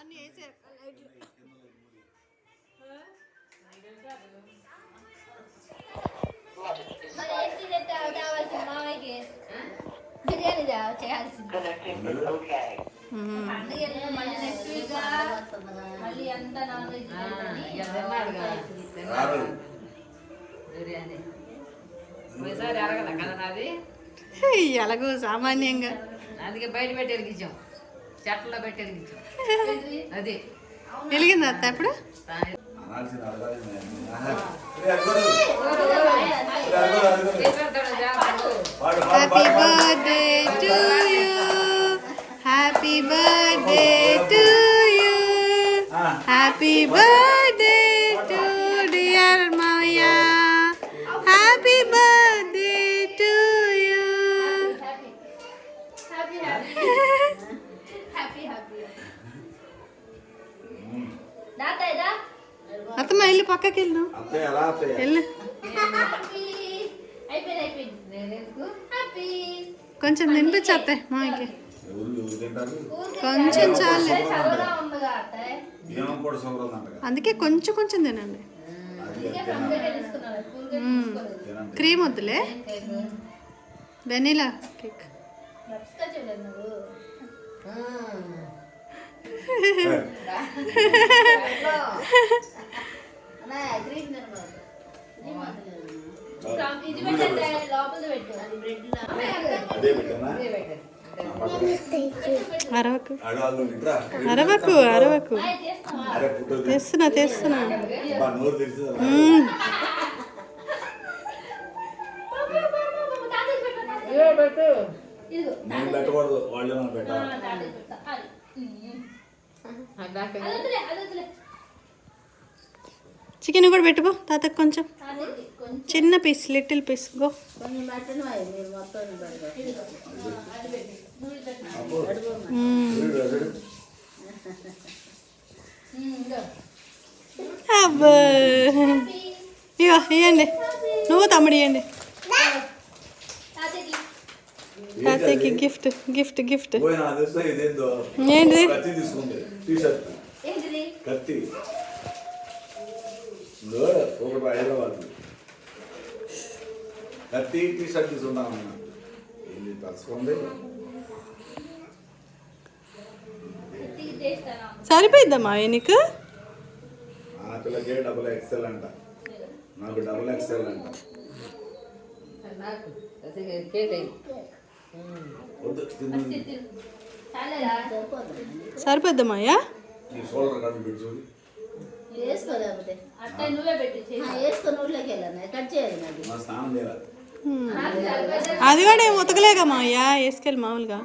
అన్ని వేసారు లైట్లు. బిర్యానీ చేయాల్సింది మళ్ళీ నెక్స్ట్ వీక్ మళ్ళీ అంతా నాన్ వెజ్ ఎలాగో సామాన్యంగా అందుకే బయట పెట్టి వెలిగించాం, చెట్లలో పెట్టి వెలిగించాం. అది వెలిగింది అత్త ఇప్పుడు. Happy birthday to you, happy birthday to you, happy birthday to dear మావయ్య, హ్యాపీ బర్త్డే టు యూ. అత్తమ్మ వెళ్ళి పక్కకి వెళ్ళు, వెళ్ళు. కొంచెం తినిపించే మాకి, కొంచెం చాలు. అందుకే కొంచెం కొంచెం తినండి. క్రీమ్ వద్దులే, వెనీలా కేక్. అరవకు అరవకు అరవకు, తెస్తున్నా తెస్తున్నా. పెట్టకూడదు, వాళ్ళు పెట్టాలి. చికెన్ కూడా పెట్టుకో తాతకు కొంచెం, చిన్న పీస్, లిటిల్ పీస్. గో అబ్బా, ఇగో ఇవ్వండి, నువ్వు తమ్ముడు ఇవ్వండి. తాతకి గిఫ్ట్ గిఫ్ట్ గిఫ్ట్. ఏంటిది? కత్తి హైదరాబాద్ కత్తి టీ షర్ట్ తీసుకున్నాను. తలుచుకోండి, సరిపోయిద్దమ్మా నీకు. ఆ పిల్లకే డబుల్ ఎక్సెల్ అంట, నాకు డబుల్ ఎక్సెల్ అంట. సరిపోద్దమ్మా. ఈ షోల్డర్ కట్ పెట్టి చూడు. అది కూడా ఏం ఉతకలేకమ్మా అయ్యా, వేసుకెళ్ళి మామూలుగా.